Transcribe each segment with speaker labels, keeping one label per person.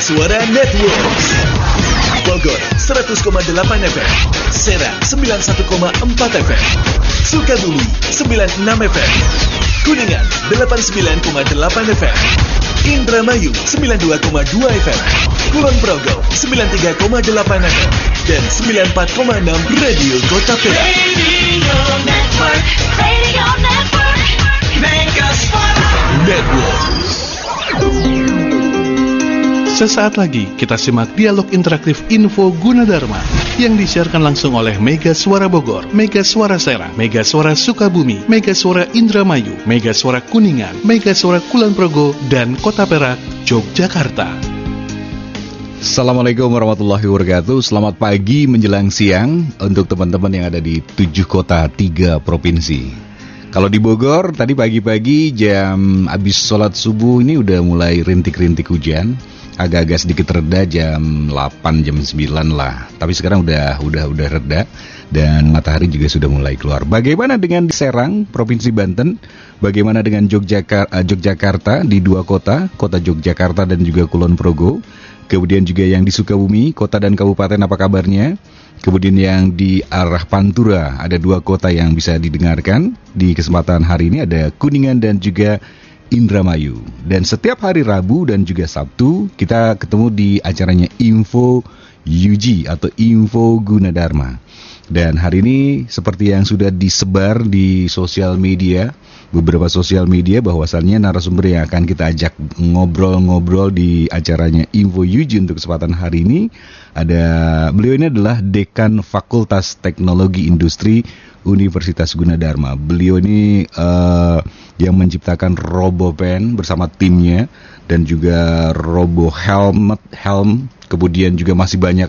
Speaker 1: Suara Network. Bogor 100,8 FM, Serang 91,4 FM, Sukabumi 96 FM, Kuningan 89,8 FM, Indramayu 92,2 FM, Kulon Progo 93,8 FM, dan 94,6 Radio Kota Perak.
Speaker 2: Radio Network, Mega Suara
Speaker 1: Network.
Speaker 3: Sesaat lagi kita simak dialog interaktif Info Gunadarma yang disiarkan langsung oleh Mega Suara Bogor, Mega Suara Serang, Mega Suara Sukabumi, Mega Suara Indramayu, Mega Suara Kuningan, Mega Suara Kulon Progo, dan Kota Perak, Yogyakarta.
Speaker 4: Assalamualaikum warahmatullahi wabarakatuh. Selamat pagi menjelang siang untuk teman-teman yang ada di 7 kota 3 provinsi. Kalau di Bogor tadi pagi-pagi jam habis sholat subuh ini udah mulai rintik-rintik hujan. Agak-agak sedikit reda jam 8, jam 9 lah. Tapi sekarang udah reda dan matahari juga sudah mulai keluar. Bagaimana dengan di Serang, Provinsi Banten? Bagaimana dengan Yogyakarta di 2 kota, Kota Yogyakarta dan juga Kulon Progo? Kemudian juga yang di Sukabumi, kota dan kabupaten apa kabarnya? Kemudian yang di arah Pantura, ada 2 kota yang bisa didengarkan. Di kesempatan hari ini ada Kuningan dan juga Indramayu. Dan setiap hari Rabu dan juga Sabtu kita ketemu di acaranya Info UG atau Info Gunadarma. Dan hari ini seperti yang sudah disebar di sosial media, beberapa sosial media, bahwasannya narasumber yang akan kita ajak ngobrol-ngobrol di acaranya Info UG untuk kesempatan hari ini beliau ini adalah Dekan Fakultas Teknologi Industri Universitas Gunadarma. Beliau ini yang menciptakan RoboPen bersama timnya dan juga RoboHelm, kemudian juga masih banyak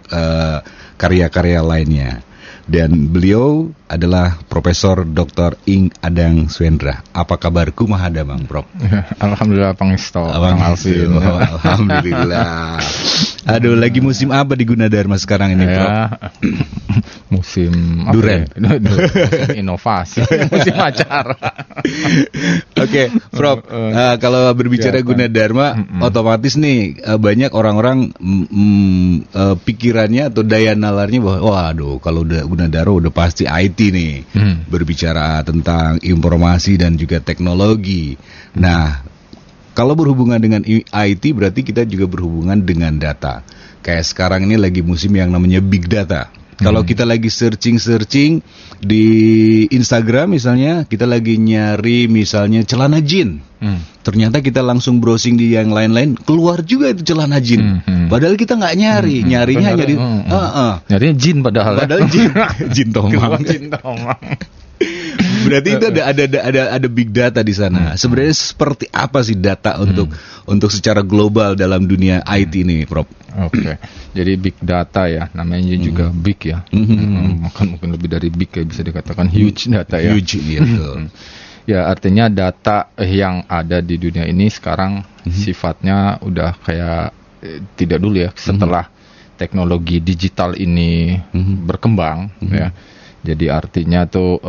Speaker 4: karya-karya lainnya. Dan beliau adalah Profesor Dr. Ing Adang Swendra. Apa kabarku Mahadamang, Prof?
Speaker 5: Alhamdulillah Pangesto, Bang Alvin.
Speaker 4: Alhamdulillah. Aduh, lagi musim apa di Gunadarma sekarang ini, Prof?
Speaker 5: Musim
Speaker 4: Duren.
Speaker 5: Musim inovasi, musim acara.
Speaker 4: Oke, Prof. Kalau berbicara Gunadarma, otomatis nih banyak orang-orang pikirannya atau daya nalarnya bahwa waduh, kalau udah Gunadarma udah pasti IT nih. Berbicara tentang informasi dan juga teknologi. Nah, kalau berhubungan dengan IT berarti kita juga berhubungan dengan data. Kayak sekarang ini lagi musim yang namanya big data. Kalau kita lagi searching di Instagram misalnya, kita lagi nyari misalnya celana jin. Ternyata kita langsung browsing di yang lain-lain, keluar juga itu celana jin. Padahal kita nggak nyarinya nyari.
Speaker 5: Nyarinya jin padahal.
Speaker 4: Padahal jin tomang. Berarti itu ada big data di sana. Sebenarnya seperti apa sih data untuk secara global dalam dunia IT ini, Prof?
Speaker 5: Oke. Jadi big data ya, namanya juga big ya. Mungkin lebih dari big ya, bisa dikatakan huge data ya.
Speaker 4: Huge gitu.
Speaker 5: Ya, artinya data yang ada di dunia ini sekarang sifatnya udah kayak tidak dulu ya, setelah teknologi digital ini berkembang ya. Jadi artinya tuh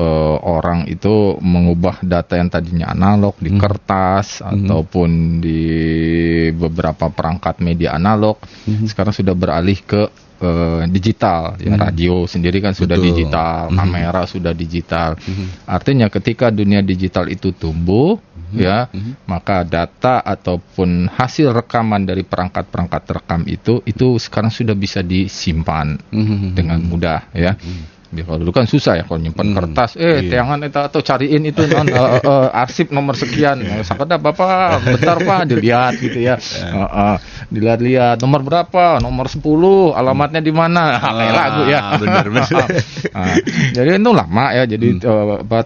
Speaker 5: orang itu mengubah data yang tadinya analog di kertas ataupun di beberapa perangkat media analog, sekarang sudah beralih ke digital. Ya, radio sendiri kan sudah digital, kamera sudah digital. Artinya ketika dunia digital itu tumbuh, ya, maka data ataupun hasil rekaman dari perangkat-perangkat rekam itu sekarang sudah bisa disimpan dengan mudah, ya. Kalau dulu kan susah ya, kalau nyimpan kertas, tayangan itu atau cariin itu arsip nomor sekian, sakada bapak, bentar pak, dilihat gitu ya, dilihat nomor berapa, nomor 10, alamatnya di mana, kayak lagu ya, benar. Jadi itu lama ya, jadi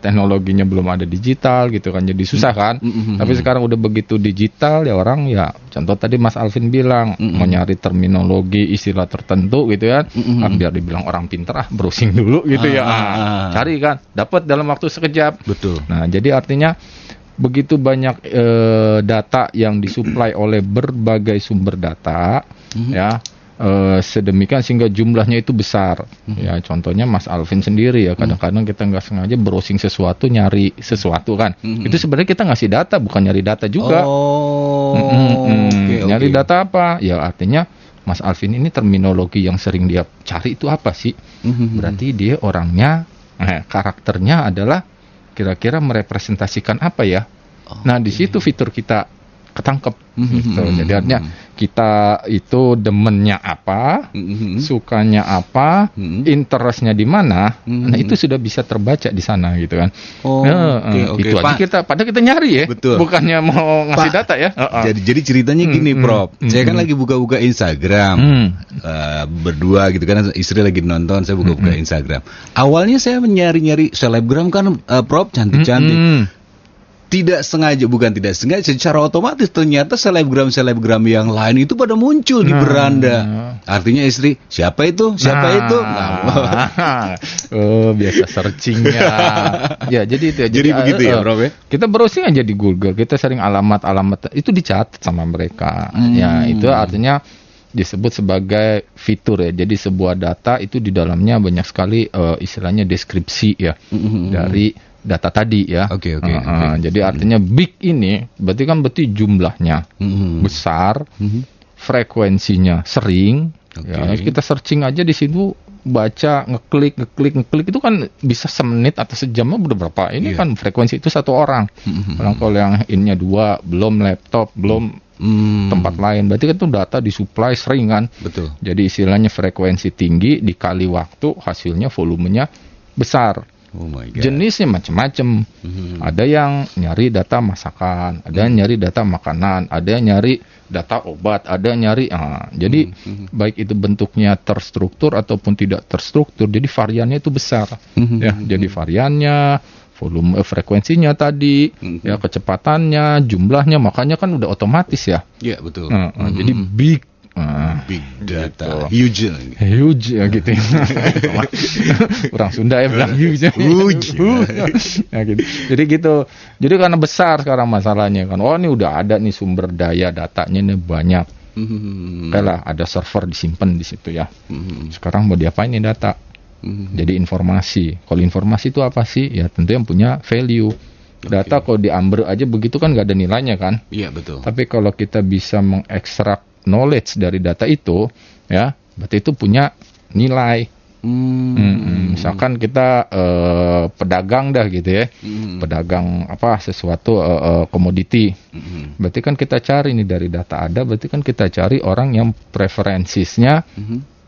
Speaker 5: teknologinya belum ada digital gitu kan, jadi susah kan, tapi sekarang udah begitu digital ya orang ya, contoh tadi Mas Alvin bilang, mau nyari terminologi istilah tertentu gitu ya, biar dibilang orang pintar browsing dulu gitu ya, cari kan, dapat dalam waktu sekejap.
Speaker 4: Betul.
Speaker 5: Nah, jadi artinya begitu banyak data yang disuplai oleh berbagai sumber data, ya, sedemikian sehingga jumlahnya itu besar. Ya, contohnya Mas Alvin sendiri ya, kadang-kadang kita nggak sengaja browsing sesuatu, nyari sesuatu kan, itu sebenarnya kita ngasih data, bukan nyari data juga.
Speaker 4: oke.
Speaker 5: Nyari data apa? Ya artinya Mas Alvin ini terminologi yang sering dia cari itu apa sih? Berarti dia orangnya, karakternya adalah kira-kira merepresentasikan apa ya? Nah di situ fitur kita ketangkep. Gitu. Jadi artinya kita itu demennya apa, sukanya apa, interestnya di mana. Nah itu sudah bisa terbaca di sana gitu kan.
Speaker 4: Oke.
Speaker 5: Itu aja
Speaker 4: Pak,
Speaker 5: padahal kita nyari ya,
Speaker 4: betul.
Speaker 5: bukannya mau ngasih
Speaker 4: Pak,
Speaker 5: data ya.
Speaker 4: Jadi ceritanya gini, Prof. Saya kan lagi buka-buka Instagram, berdua gitu kan, istri lagi nonton, saya buka-buka Instagram. Awalnya saya nyari-nyari selebgram kan, Prof, cantik-cantik. Bukan tidak sengaja, secara otomatis ternyata selebgram yang lain itu pada muncul di beranda. Artinya istri, siapa itu?
Speaker 5: Oh, biasa searchingnya. Ya, jadi itu.
Speaker 4: Jadi begitu ya, Prof ya?
Speaker 5: Kita browsing aja di Google, kita sering alamat itu dicatat sama mereka. Ya, itu artinya disebut sebagai fitur ya. Jadi sebuah data itu di dalamnya banyak sekali istilahnya deskripsi ya dari data tadi ya.
Speaker 4: Oke.
Speaker 5: Jadi artinya big ini berarti jumlahnya besar, frekuensinya sering. Ya, kita searching aja di situ, baca, ngeklik itu kan bisa semenit atau sejam udah berapa. Ini kan frekuensi itu satu orang. Kalau yang ininya 2, belum laptop, belum tempat lain. Berarti kan itu data disuplai sering kan.
Speaker 4: Betul.
Speaker 5: Jadi istilahnya frekuensi tinggi dikali waktu, hasilnya volumenya besar.
Speaker 4: Oh my God.
Speaker 5: Jenisnya macam-macam. Ada yang nyari data masakan, ada yang nyari data makanan, ada yang nyari data obat, ada yang nyari. Jadi baik itu bentuknya terstruktur ataupun tidak terstruktur, jadi variannya itu besar. Ya, jadi variannya, volume frekuensinya tadi, ya kecepatannya, jumlahnya, makanya kan udah otomatis ya.
Speaker 4: Iya, betul.
Speaker 5: Jadi big
Speaker 4: data,
Speaker 5: gitu. Huge ya gitu. Orang Sunda ya bilang huge. Ya, gitu. Jadi gitu. Jadi karena besar sekarang masalahnya kan. Oh ini udah ada nih sumber daya datanya nih banyak. Kayak ada server disimpan di situ ya. Sekarang mau diapain nih data? Jadi informasi. Kalau informasi itu apa sih? Ya tentu yang punya value. Data kalau diambil aja begitu kan nggak ada nilainya kan?
Speaker 4: Iya, betul.
Speaker 5: Tapi kalau kita bisa mengekstrak knowledge dari data itu, ya, berarti itu punya nilai. Misalkan kita pedagang dah gitu ya, pedagang apa sesuatu komoditi. Berarti kan kita cari nih dari data ada, berarti kan kita cari orang yang preferensinya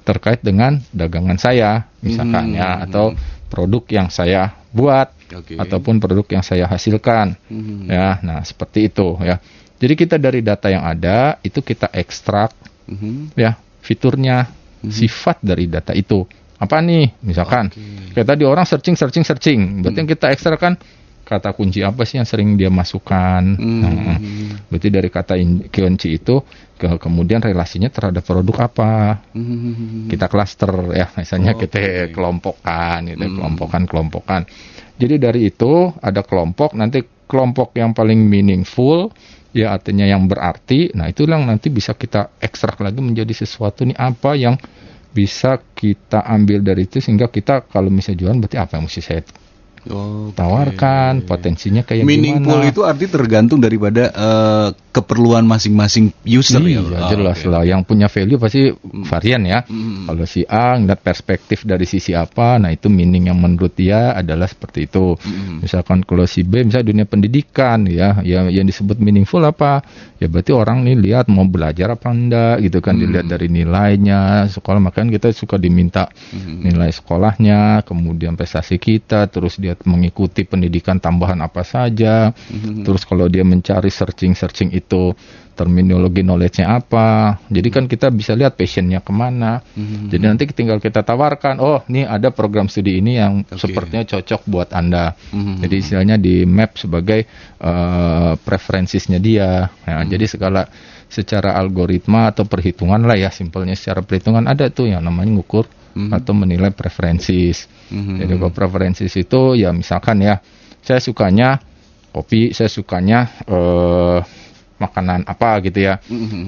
Speaker 5: terkait dengan dagangan saya, misalkan ya, atau produk yang saya buat, ataupun produk yang saya hasilkan. Ya, nah seperti itu ya. Jadi kita dari data yang ada itu kita ekstrak ya fiturnya, sifat dari data itu. Apa nih? Misalkan kayak tadi orang searching. Berarti yang kita ekstrak kan kata kunci apa sih yang sering dia masukkan. Berarti dari kata kunci itu kemudian relasinya terhadap produk apa. Kita cluster ya, misalnya kita kelompokkan gitu, kelompokan. Jadi dari itu ada kelompok, nanti kelompok yang paling meaningful ya artinya yang berarti, nah itu yang nanti bisa kita ekstrak lagi menjadi sesuatu nih apa yang bisa kita ambil dari itu sehingga kita kalau misalnya jualan berarti apa yang mesti saya tawarkan, potensinya kayak
Speaker 4: meaningful
Speaker 5: gimana.
Speaker 4: Itu arti tergantung daripada keperluan masing-masing user ya.
Speaker 5: Jelas lah. Yang punya value pasti varian ya. Kalau si A ngeliat perspektif dari sisi apa, nah itu meaning yang menurut dia adalah seperti itu. Misalkan kalau si B misalnya dunia pendidikan ya, yang disebut meaningful apa? Ya berarti orang nih lihat mau belajar apa enggak gitu kan, dilihat dari nilainya sekolah, makanya kita suka diminta nilai sekolahnya, kemudian prestasi kita, terus dia mengikuti pendidikan tambahan apa saja, terus kalau dia mencari searching itu terminologi knowledge-nya apa, jadi kan kita bisa lihat passion-nya kemana. Jadi nanti tinggal kita tawarkan, oh ini ada program studi ini yang sepertinya cocok buat Anda. Jadi istilahnya di map sebagai preferensinya dia. Nah, jadi secara algoritma atau perhitungan lah ya, simpelnya secara perhitungan ada tuh yang namanya ngukur atau menilai preferensis. Jadi kalau preferensis itu ya misalkan ya, saya sukanya kopi, saya sukanya makanan apa gitu ya.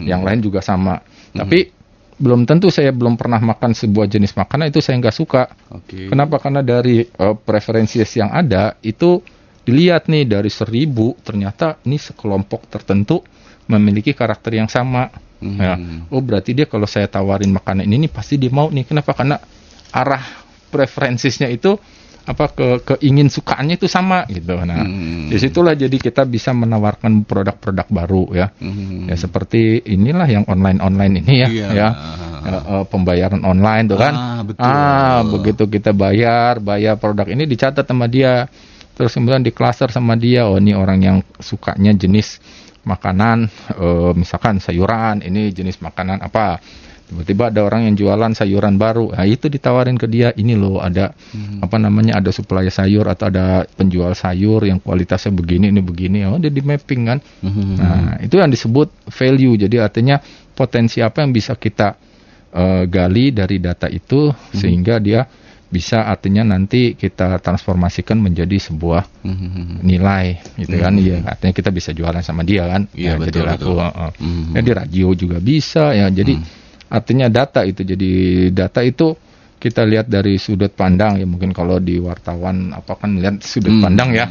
Speaker 5: Yang lain juga sama. Tapi belum tentu saya belum pernah makan sebuah jenis makanan itu saya nggak suka. Kenapa? Karena dari preferensis yang ada itu dilihat nih dari 1000 ternyata ini sekelompok tertentu memiliki karakter yang sama. Ya. Oh berarti dia kalau saya tawarin makanan ini nih pasti dia mau nih. Kenapa? Karena arah preferensinya itu keingin sukaannya itu sama gitu. Nah, disitulah jadi kita bisa menawarkan produk-produk baru ya. Ya seperti inilah yang online ini ya.
Speaker 4: Iya.
Speaker 5: Ya. Pembayaran online tuh kan.
Speaker 4: Betul.
Speaker 5: Begitu kita bayar produk ini dicatat sama dia. Terus kemudian di cluster sama dia. Oh ini orang yang sukanya jenis makanan, misalkan sayuran. Ini jenis makanan apa? Tiba-tiba ada orang yang jualan sayuran baru, nah itu ditawarin ke dia, ini loh ada ada supplier sayur atau ada penjual sayur yang kualitasnya begini, ini begini, dia di mapping kan. Nah itu yang disebut value, jadi artinya potensi apa yang bisa kita gali dari data itu sehingga dia bisa artinya nanti kita transformasikan menjadi sebuah nilai gitu kan. Ya artinya kita bisa jualan sama dia kan.
Speaker 4: Iya, betul,
Speaker 5: jadi laku.
Speaker 4: betul.
Speaker 5: Ya, di radio juga bisa ya. Jadi artinya data itu, jadi data itu kita lihat dari sudut pandang ya, mungkin kalau di wartawan kan lihat sudut pandang ya.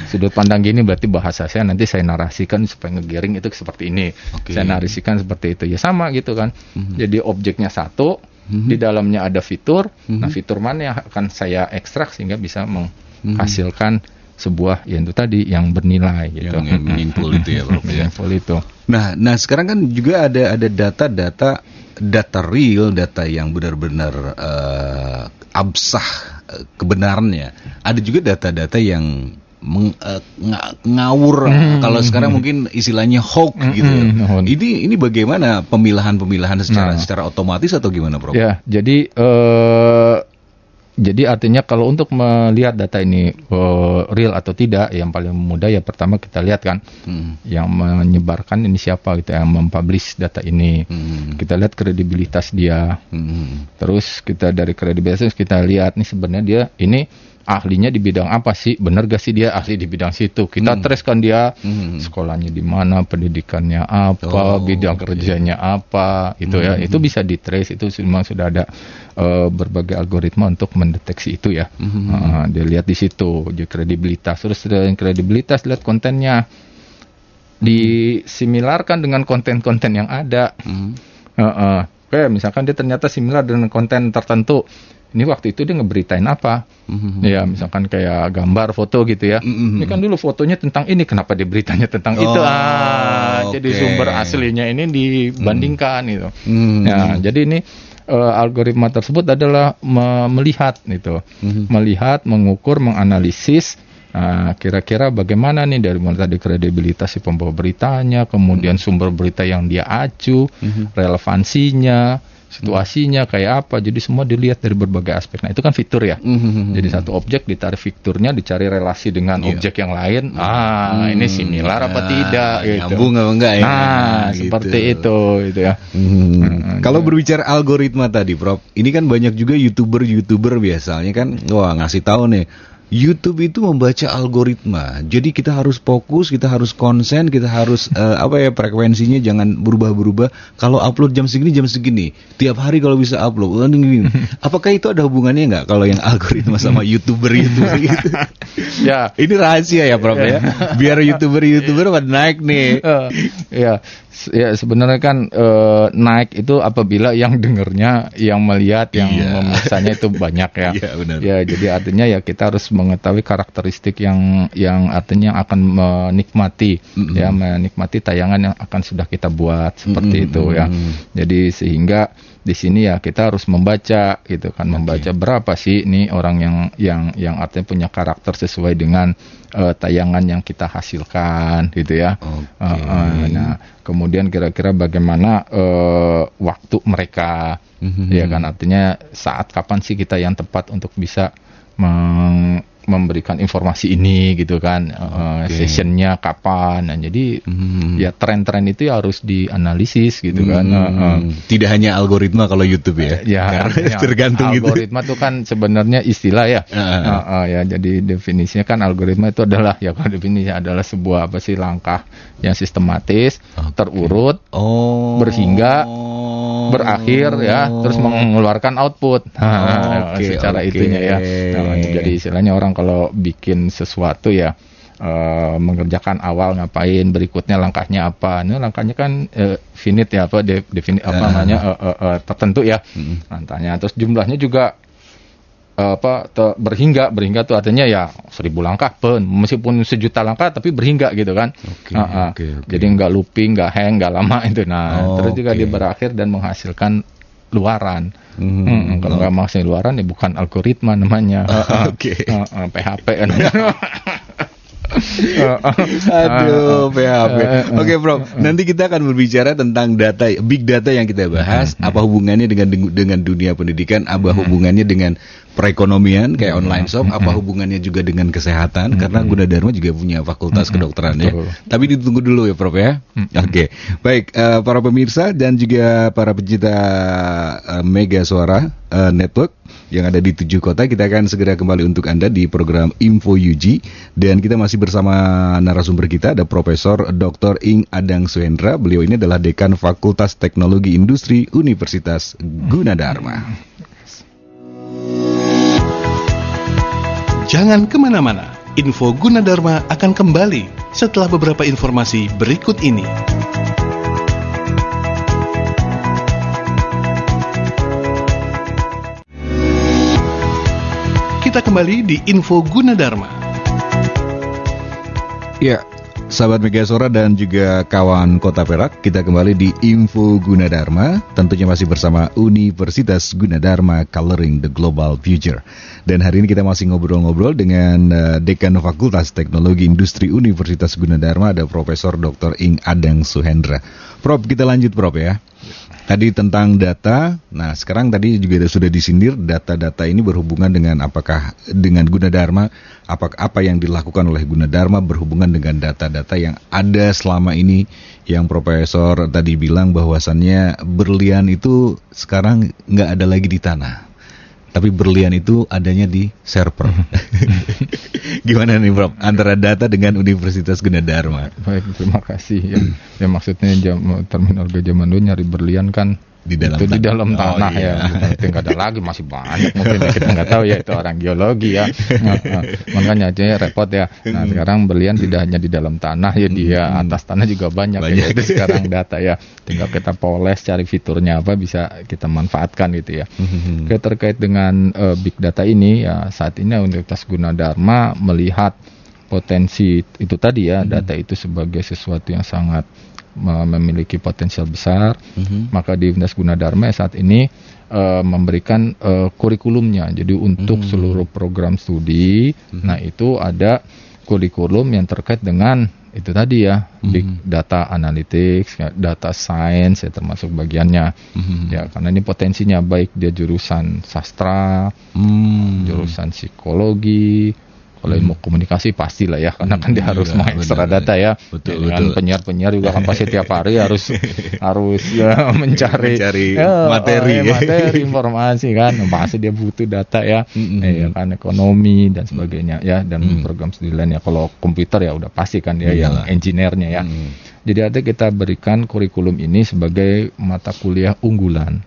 Speaker 5: Sudut pandang gini berarti bahasa saya nanti saya narasikan supaya ngegiring itu seperti ini. Saya narasikan seperti itu ya, sama gitu kan. Jadi objeknya satu, di dalamnya ada fitur. Nah fitur mana yang akan saya ekstrak sehingga bisa menghasilkan sebuah ya itu tadi yang bernilai gitu.
Speaker 4: Yang meaningful itu ya, Prof.
Speaker 5: Meaningful itu.
Speaker 4: Nah sekarang kan juga ada data real, data yang benar-benar absah kebenarannya. Ada juga data-data yang ngawur. Kalau sekarang mungkin istilahnya hoax gitu. Ini bagaimana pemilahan secara otomatis atau gimana, Prof?
Speaker 5: Ya, jadi artinya kalau untuk melihat data ini real atau tidak, yang paling mudah ya pertama kita lihat kan yang menyebarkan ini siapa gitu, yang mempublish data ini. Kita lihat kredibilitas dia. Terus kita dari kredibilitas kita lihat nih sebenarnya dia ini ahlinya di bidang apa sih? Benar gak sih dia ahli di bidang situ? Kita trace kan dia sekolahnya di mana, pendidikannya apa, bidang kerjanya apa, itu ya. Itu bisa di trace, itu memang sudah ada berbagai algoritma untuk mendeteksi itu ya. Dia lihat di situ, di kredibilitas. Terus dari kredibilitas lihat kontennya. Disimilarkan dengan konten-konten yang ada. Oke, misalkan dia ternyata similar dengan konten tertentu. Ini waktu itu dia ngeberitain apa? Ya, misalkan kayak gambar, foto gitu ya. Ini kan dulu fotonya tentang ini, kenapa dia beritanya tentang itu? Jadi sumber aslinya ini dibandingkan gitu. Nah, jadi ini algoritma tersebut adalah melihat gitu. Melihat, mengukur, menganalisis. Kira-kira bagaimana nih dari mulai tadi kredibilitas si pembawa beritanya, kemudian sumber berita yang dia acu, relevansinya, situasinya kayak apa, jadi semua dilihat dari berbagai aspek. Nah itu kan fitur ya. Jadi satu objek ditarik fiturnya, dicari relasi dengan objek yang lain. Ini similar apa tidak? Gitu.
Speaker 4: Nyambung apa enggak ya?
Speaker 5: Gitu. Seperti itu ya.
Speaker 4: Kalau berbicara algoritma tadi, Prof, ini kan banyak juga youtuber biasanya kan, ngasih tahu nih. YouTube itu membaca algoritma, jadi kita harus fokus, kita harus konsen, kita harus frekuensinya jangan berubah-berubah. Kalau upload jam segini, tiap hari kalau bisa upload. Apakah itu ada hubungannya nggak kalau yang algoritma sama YouTuber gitu?
Speaker 5: Ya,
Speaker 4: ini rahasia ya, Prof ya. Biar YouTuber pada naik nih.
Speaker 5: Ya sebenarnya kan naik itu apabila yang dengernya, yang melihat, yang memesanya itu banyak ya.
Speaker 4: Benar.
Speaker 5: Ya jadi artinya ya kita harus mengetahui karakteristik yang artinya akan menikmati menikmati tayangan yang akan sudah kita buat seperti itu ya. Jadi sehingga di sini ya kita harus membaca gitu kan, membaca berapa sih nih orang yang artinya punya karakter sesuai dengan tayangan yang kita hasilkan gitu ya. Nah kemudian kira-kira bagaimana waktu mereka, ya kan, artinya saat kapan sih kita yang tepat untuk bisa memberikan informasi ini gitu kan, sessionnya kapan. Nah jadi ya tren-tren itu ya harus dianalisis gitu kan.
Speaker 4: Tidak hanya algoritma kalau YouTube ya, tergantung
Speaker 5: algoritma itu kan sebenarnya istilah ya. Ya jadi definisinya kan algoritma itu adalah adalah sebuah langkah yang sistematis, terurut, berhingga berakhir ya, terus mengeluarkan output. Secara itunya ya. Jadi istilahnya orang kalau bikin sesuatu ya mengerjakan awal ngapain, berikutnya langkahnya apa. Ini langkahnya kan finite ya, tertentu ya. Langkahnya. Terus jumlahnya juga berhingga tuh artinya ya 1000 langkah meskipun 1.000.000 langkah tapi berhingga gitu kan.
Speaker 4: Oke.
Speaker 5: Jadi nggak looping, nggak hang, nggak lama itu. Terus juga dia berakhir dan menghasilkan luaran. Kalau nggak menghasilkan luaran ya bukan algoritma namanya. PHP kan.
Speaker 4: Aduh, PHP. Oke, Prof. Nanti kita akan berbicara tentang data, big data yang kita bahas. Apa hubungannya dengan dunia pendidikan? Apa hubungannya dengan perekonomian kayak online shop? Apa hubungannya juga dengan kesehatan? Karena Gunadarma juga punya fakultas kedokteran ya. Tapi ditunggu dulu ya, Prof ya. Oke, baik para pemirsa dan juga para pecinta Mega Suara Network yang ada di 7 kota, kita akan segera kembali untuk Anda di program Info UG, dan kita masih bersama narasumber kita, ada Profesor Dr. Ing Adang Suhendra. Beliau ini adalah Dekan Fakultas Teknologi Industri Universitas Gunadarma.
Speaker 3: Jangan kemana-mana, Info Gunadarma akan kembali setelah beberapa informasi berikut ini. Kita kembali di Info Gunadarma.
Speaker 4: Ya, sahabat Mega Suara dan juga kawan Kota Perak, kita kembali di Info Gunadarma. Tentunya masih bersama Universitas Gunadarma, Coloring the Global Future. Dan hari ini kita masih ngobrol-ngobrol dengan Dekan Fakultas Teknologi Industri Universitas Gunadarma, ada Profesor Dr. Ing Adang Suhendra. Prof, kita lanjut Prof ya. Tadi tentang data. Nah, sekarang tadi juga sudah disindir data-data ini berhubungan dengan apakah dengan Gunadarma, apa yang dilakukan oleh Gunadarma berhubungan dengan data-data yang ada selama ini, yang Profesor tadi bilang bahwasannya berlian itu sekarang nggak ada lagi di tanah, tapi berlian itu adanya di server. Gimana nih Prof, antara data dengan Universitas Gunadarma?
Speaker 5: Baik, terima kasih ya. Ya maksudnya terminologi zaman dulu nyari berlian kan
Speaker 4: di dalam
Speaker 5: itu
Speaker 4: tanah.
Speaker 5: Di dalam tanah
Speaker 4: Iya.
Speaker 5: ya. Berarti nggak ada lagi, masih banyak mungkin ya, kita nggak tahu ya, itu orang geologi ya. Makanya aja repot ya. Nah sekarang berlian tidak hanya di dalam tanah ya, dia atas tanah juga banyak. Ya. Itu sekarang data ya. Tinggal kita poles, cari fiturnya apa, bisa kita manfaatkan gitu ya. Oke, terkait dengan big data ini ya, saat ini Universitas Gunadarma melihat potensi itu tadi ya, data itu sebagai sesuatu yang sangat memiliki potensial besar. Maka di Universitas Gunadarma saat ini memberikan kurikulumnya. Jadi untuk seluruh program studi, nah itu ada kurikulum yang terkait dengan itu tadi ya, big data analytics, data science ya termasuk bagiannya. Ya, karena ini potensinya baik dia jurusan sastra, jurusan psikologi, kalau ilmu komunikasi pastilah ya, karena kan dia harus mengekstra data ya.
Speaker 4: Betul.
Speaker 5: Penyiar juga kan pasti tiap hari harus ya mencari materi informasi kan, pasti dia butuh data ya. Ya kan, ekonomi dan sebagainya ya, dan program studi lain ya. Kalau komputer ya udah pasti kan dia yang engineer-nya ya. Jadi ada kita berikan kurikulum ini sebagai mata kuliah unggulan.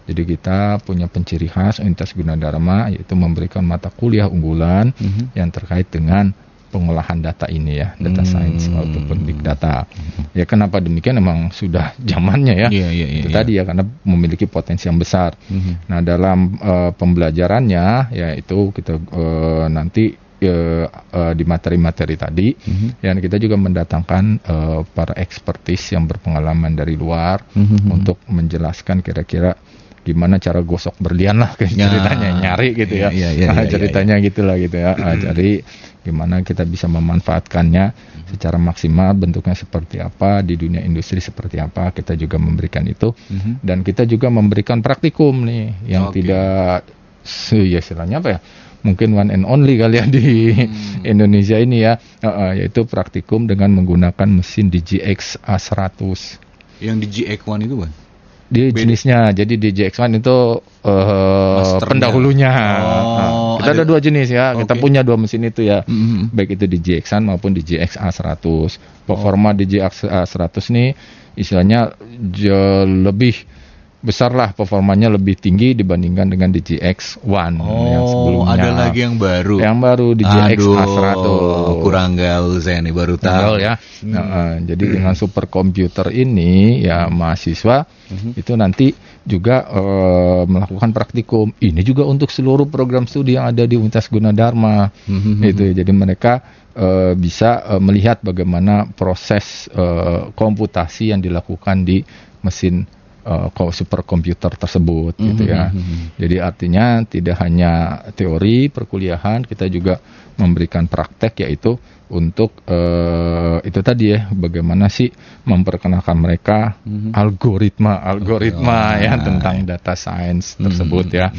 Speaker 5: Jadi kita punya penciri khas Universitas Gunadarma, yaitu memberikan mata kuliah unggulan yang terkait dengan pengolahan data ini ya, data science ataupun big data. Ya kenapa demikian, memang sudah zamannya ya. Itu tadi ya, karena memiliki potensi yang besar. Nah dalam pembelajarannya ya itu kita nanti di materi-materi tadi, dan kita juga mendatangkan para expertise yang berpengalaman dari luar untuk menjelaskan kira-kira gimana cara gosok berlian lah ceritanya, nyari gitu ya, ceritanya gitulah gitu ya. Jadi gimana kita bisa memanfaatkannya secara maksimal, bentuknya seperti apa, di dunia industri seperti apa, kita juga memberikan itu. Dan kita juga memberikan praktikum nih yang tidak istilahnya apa ya, mungkin one and only kali ya di Indonesia ini ya, yaitu praktikum dengan menggunakan mesin DGX A100.
Speaker 4: Yang DGX1 itu kan?
Speaker 5: Di jenisnya, jadi DGX1 itu pendahulunya. Kita ada dua jenis ya, kita punya dua mesin itu ya, baik itu DGX1 maupun DGX A100. Performa DGX A100 nih istilahnya lebih besar lah, performanya lebih tinggi dibandingkan dengan DGX-1 yang sebelumnya.
Speaker 4: Ada lagi yang baru.
Speaker 5: Yang baru DGX A100.
Speaker 4: Kurang gaul saya nih, baru tahu.
Speaker 5: Betul ya. Jadi dengan superkomputer ini ya mahasiswa itu nanti juga melakukan praktikum. Ini juga untuk seluruh program studi yang ada di Universitas Gunadarma. Itu jadi mereka bisa melihat bagaimana proses komputasi yang dilakukan di mesin superkomputer tersebut gitu ya. Jadi artinya tidak hanya teori perkuliahan, kita juga memberikan praktek, yaitu untuk itu tadi ya, bagaimana sih memperkenalkan mereka algoritma ya tentang data science tersebut ya.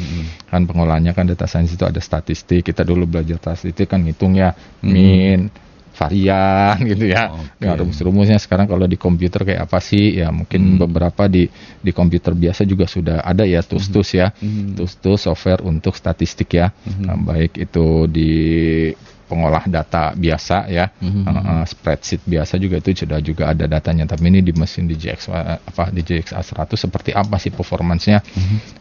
Speaker 5: Kan pengolahannya kan data science itu ada statistik. Kita dulu belajar statistik kan ngitung ya mean, varian gitu ya. Ya rumus-rumusnya sekarang kalau di komputer kayak apa sih? Ya mungkin beberapa di komputer biasa juga sudah ada ya, TUS ya. TUS software untuk statistik ya. Baik itu di pengolah data biasa ya, spreadsheet biasa juga itu sudah juga ada datanya. Tapi ini di mesin DGX A100 seperti apa sih performance-nya?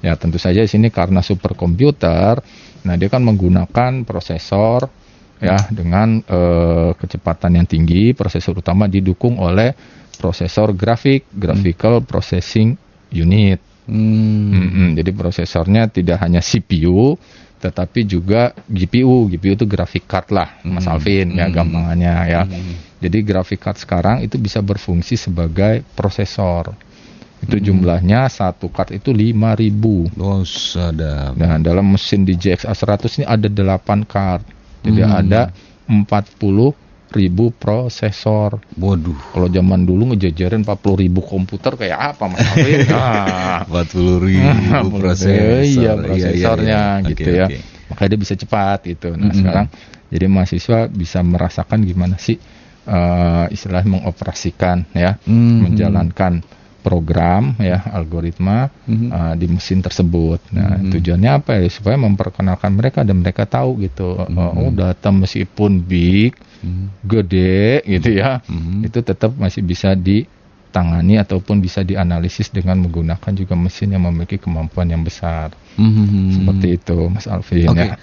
Speaker 5: Ya tentu saja di sini karena superkomputer, nah dia kan menggunakan prosesor ya dengan kecepatan yang tinggi. Prosesor utama didukung oleh prosesor graphical processing unit. Jadi prosesornya tidak hanya CPU tetapi juga GPU itu graphic card lah, Mas Alvin ya gampangannya ya. Jadi graphic card sekarang itu bisa berfungsi sebagai prosesor. Itu jumlahnya satu card itu 5.000.
Speaker 4: Oh, sadap.
Speaker 5: Nah, dalam mesin DGX A100 ini ada 8 card. Jadi ada 40.000 prosesor.
Speaker 4: Waduh.
Speaker 5: Kalau zaman dulu ngejajarin 40.000 komputer kayak apa Mas Alvin?
Speaker 4: 40.000 prosesor.
Speaker 5: Iya, prosesornya gitu ya. Makanya dia bisa cepat gitu. Nah, sekarang jadi mahasiswa bisa merasakan gimana sih istilah mengoperasikan ya, menjalankan program ya, algoritma di mesin tersebut. Nah, tujuannya apa ya? Supaya memperkenalkan mereka dan mereka tahu gitu. Data meskipun big, gede gitu ya, itu tetap masih bisa ditangani ataupun bisa dianalisis dengan menggunakan juga mesin yang memiliki kemampuan yang besar. Seperti itu Mas Alvin ya.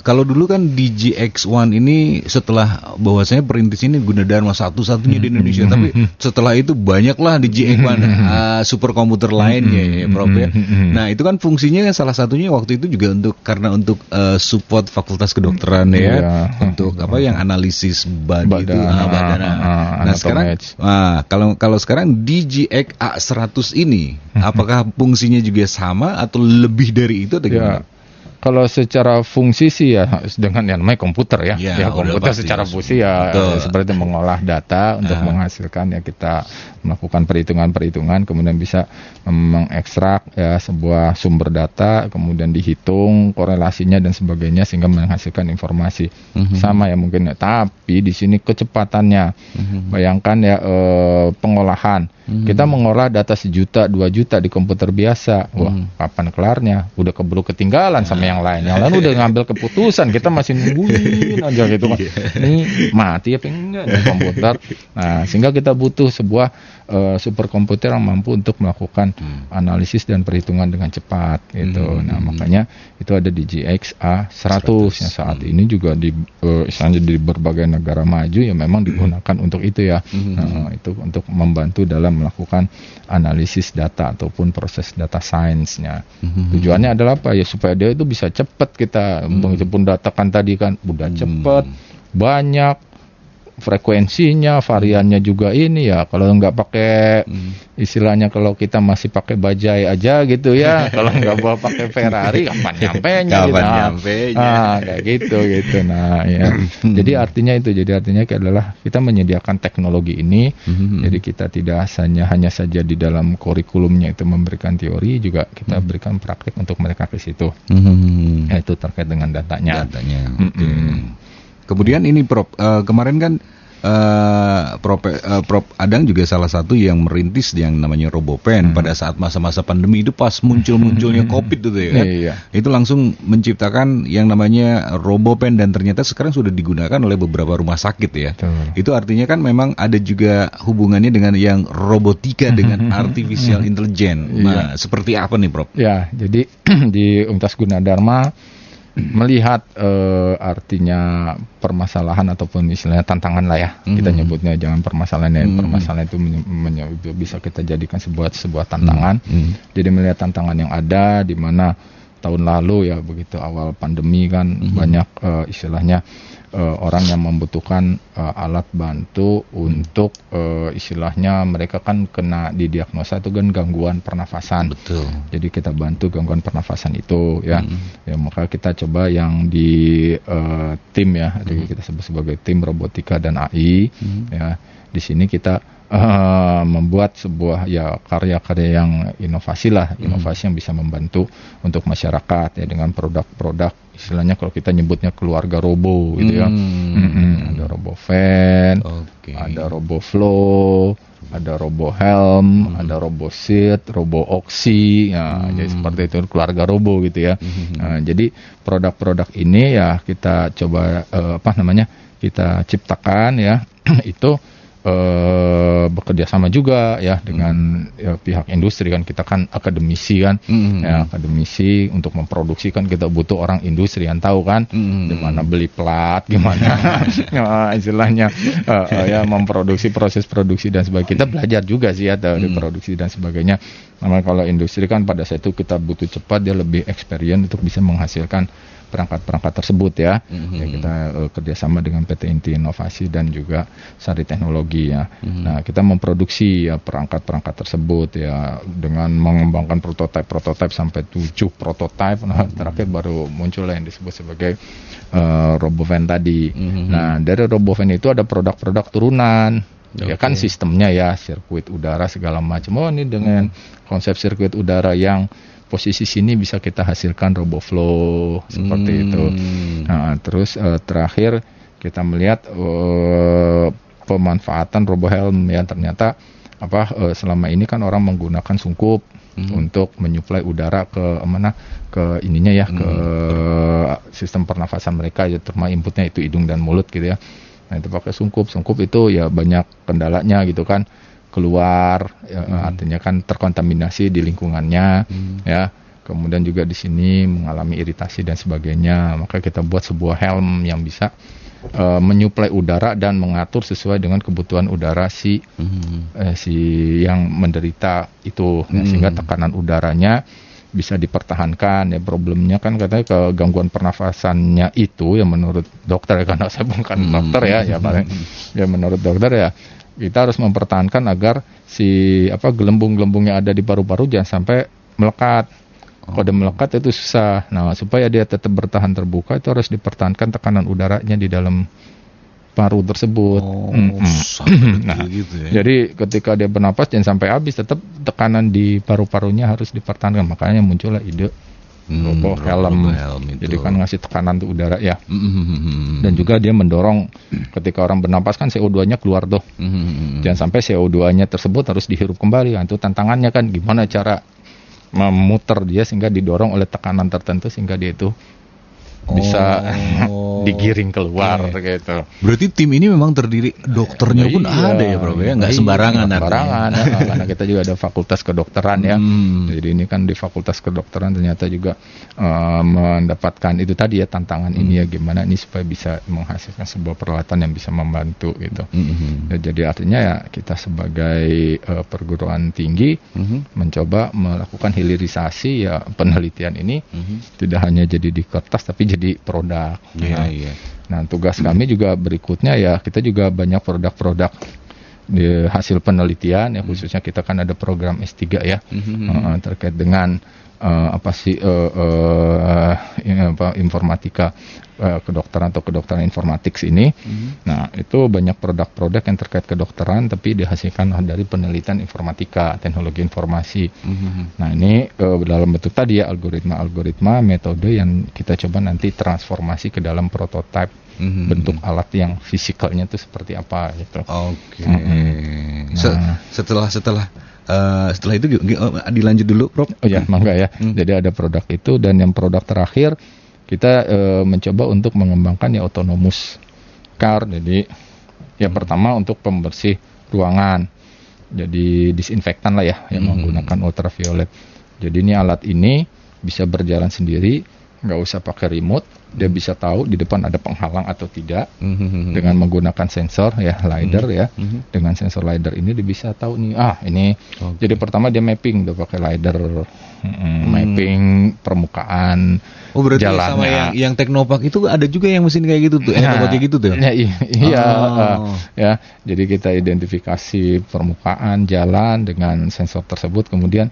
Speaker 4: Kalau dulu kan DGX-1 ini setelah bahwasanya perintis ini Gunadarma satu-satunya di Indonesia, tapi setelah itu banyaklah DGX-1 superkomputer lainnya ya Prof ya. Nah, itu kan fungsinya salah satunya waktu itu juga untuk support fakultas kedokteran ya, untuk apa yang analisis badan. Nah, sekarang kalau sekarang DGX A100 ini apakah fungsinya juga sama atau lebih dari itu atau gimana?
Speaker 5: Kalau secara fungsi sih ya dengan yang namanya komputer ya. Ya komputer secara fungsi ya seperti mengolah data untuk menghasilkan ya, kita melakukan perhitungan-perhitungan, kemudian bisa mengekstrak ya sebuah sumber data, kemudian dihitung korelasinya dan sebagainya sehingga menghasilkan informasi. Sama ya mungkin ya. Tapi di sini kecepatannya. Bayangkan ya pengolahan. Kita mengolah data 1 juta, 2 juta di komputer biasa. Wah, kapan kelarnya? Udah keburu ketinggalan sama yang lain. Yang lain udah ngambil keputusan, kita masih nungguin aja gitu kan. Ini mati apa enggak di komputer. Nah, sehingga kita butuh sebuah superkomputer yang mampu untuk melakukan analisis dan perhitungan dengan cepat gitu. Nah, makanya itu ada di DGX A100 yang saat ini juga di berbagai negara maju ya memang digunakan untuk itu ya. Nah, itu untuk membantu dalam melakukan analisis data ataupun proses data science-nya. Tujuannya adalah apa ya, supaya dia itu bisa cepat kita meskipun data kan tadi kan udah cepat, banyak frekuensinya, variannya juga ini ya. Kalau nggak pakai istilahnya, kalau kita masih pakai bajai aja gitu ya, kalau nggak bawa pakai Ferrari kapan nyampenya kayak gitu. Nah ya. Jadi artinya adalah kita menyediakan teknologi ini. Jadi kita tidak hanya saja di dalam kurikulumnya itu memberikan teori, juga kita berikan praktik untuk mereka ke situ. Ya, itu terkait dengan datanya.
Speaker 4: Kemudian ini Prof, kemarin kan Prof Adang juga salah satu yang merintis yang namanya RoboPen pada saat masa-masa pandemi itu pas muncul-munculnya COVID itu ya kan.
Speaker 5: Iya.
Speaker 4: Itu langsung menciptakan yang namanya RoboPen dan ternyata sekarang sudah digunakan oleh beberapa rumah sakit ya.
Speaker 5: Betul.
Speaker 4: Itu artinya kan memang ada juga hubungannya dengan yang robotika dengan artificial intelligence. Nah, seperti apa nih, Prof?
Speaker 5: Ya, jadi di Universitas Gunadarma melihat artinya permasalahan ataupun istilahnya tantangan lah ya, kita nyebutnya, jangan permasalahan ya. Permasalahan itu bisa kita jadikan sebuah tantangan. Jadi melihat tantangan yang ada, di mana tahun lalu ya begitu awal pandemi kan banyak istilahnya orang yang membutuhkan alat bantu untuk istilahnya mereka kan kena didiagnosa itu kan gangguan pernafasan.
Speaker 4: Betul.
Speaker 5: Jadi kita bantu gangguan pernafasan itu ya. Ya maka kita coba yang di tim ya, jadi kita sebut sebagai tim robotika dan AI ya. Di sini kita membuat sebuah ya karya-karya yang inovasi lah, inovasi yang bisa membantu untuk masyarakat ya dengan produk-produk istilahnya kalau kita nyebutnya keluarga robo gitu ya. Ada RoboVan, ada RoboFlow, ada RoboHelm, ada RoboSeat, RoboOxy, ya, jadi seperti itu keluarga robo gitu ya. Jadi produk-produk ini ya kita coba kita ciptakan ya itu bekerja sama juga ya dengan pihak industri kan, kita kan akademisi kan, ya akademisi untuk memproduksi kan kita butuh orang industri yang tahu kan gimana beli plat, gimana istilahnya ya memproduksi, proses produksi dan sebagainya. Kita belajar juga sih ya dari produksi dan sebagainya. Nah, kalau industri kan pada saat itu kita butuh cepat, dia lebih experience untuk bisa menghasilkan perangkat-perangkat tersebut ya. Ya kita kerjasama dengan PT Inti Inovasi dan juga Sari Teknologi ya. Nah kita memproduksi ya perangkat-perangkat tersebut ya dengan mengembangkan prototipe sampai 7 prototipe. Nah terakhir baru muncul yang disebut sebagai RoboVan tadi. Nah dari RoboVan itu ada produk-produk turunan. Ya kan sistemnya ya sirkuit udara segala macam. Oh ini dengan konsep sirkuit udara yang posisi sini bisa kita hasilkan RoboFlow seperti itu. Nah, terus terakhir kita melihat pemanfaatan RoboHelm ya, ternyata selama ini kan orang menggunakan sungkup untuk menyuplai udara ke ininya ya, ke sistem pernafasan mereka ya, terutama inputnya itu hidung dan mulut gitu ya. Nah, itu pakai sungkup itu ya banyak kendalanya gitu kan. Keluar ya, artinya kan terkontaminasi di lingkungannya ya, kemudian juga di sini mengalami iritasi dan sebagainya. Maka kita buat sebuah helm yang bisa menyuplai udara dan mengatur sesuai dengan kebutuhan udara si yang menderita itu, sehingga tekanan udaranya bisa dipertahankan ya. Problemnya kan katanya kegangguan pernafasannya itu ya menurut dokter ya, karena saya bukan dokter ya paling ya menurut dokter ya kita harus mempertahankan agar si gelembung-gelembung yang ada di paru-paru jangan sampai melekat. Kalau dia melekat itu susah. Nah, supaya dia tetap bertahan terbuka itu harus dipertahankan tekanan udaranya di dalam paru tersebut. Nah,
Speaker 4: gitu ya.
Speaker 5: jadi ketika dia bernapas jangan sampai habis, tetap tekanan di paru-parunya harus dipertahankan. Makanya muncullah ide RoboHelm. Jadi kan ngasih tekanan tuh udara ya. Dan juga dia mendorong ketika orang bernapas kan CO2-nya keluar tuh. Jangan sampai CO2-nya tersebut harus dihirup kembali. Nah, itu tantangannya kan gimana cara memutar dia sehingga didorong oleh tekanan tertentu sehingga dia itu bisa digiring keluar gitu.
Speaker 4: Berarti tim ini memang terdiri dokternya pun ada ya Bro ya, nggak sembarangan.
Speaker 5: Karena kita juga ada fakultas kedokteran ya. Jadi ini kan di fakultas kedokteran ternyata juga mendapatkan itu tadi ya tantangan ini ya, gimana ini supaya bisa menghasilkan sebuah peralatan yang bisa membantu gitu. Ya, jadi artinya ya kita sebagai perguruan tinggi mencoba melakukan hilirisasi ya penelitian ini tidak hanya jadi di kertas tapi jadi produk. Nah, tugas kami juga berikutnya ya kita juga banyak produk-produk di hasil penelitian ya, khususnya kita kan ada program S3 ya terkait dengan informatika kedokteran atau kedokteran informatik ini. Nah, itu banyak produk-produk yang terkait kedokteran tapi dihasilkan dari penelitian informatika, teknologi informasi. Nah, ini dalam bentuk tadi ya algoritma-algoritma, metode yang kita coba nanti transformasi ke dalam prototipe bentuk alat yang fisikalnya itu seperti apa gitu.
Speaker 4: Oke.
Speaker 5: Nah.
Speaker 4: Setelah itu dilanjut dulu, Prof.
Speaker 5: Oh ya, mangga ya. Jadi ada produk itu, dan yang produk terakhir kita mencoba untuk mengembangkan ya autonomous car. Jadi yang pertama untuk pembersih ruangan. Jadi disinfektan lah ya, yang menggunakan ultraviolet. Jadi ini alat ini bisa berjalan sendiri, nggak usah pakai remote. Dia bisa tahu di depan ada penghalang atau tidak dengan menggunakan sensor ya, LiDAR ya. Dengan sensor LiDAR ini dia bisa tahu nih, ini. Jadi pertama dia mapping, dia pakai LiDAR, mapping permukaan
Speaker 4: Berarti
Speaker 5: jalannya.
Speaker 4: sama yang Teknopark itu ada juga yang mesin kayak gitu tuh, kayak gitu tuh.
Speaker 5: Iya, ya. Jadi kita identifikasi permukaan jalan dengan sensor tersebut, kemudian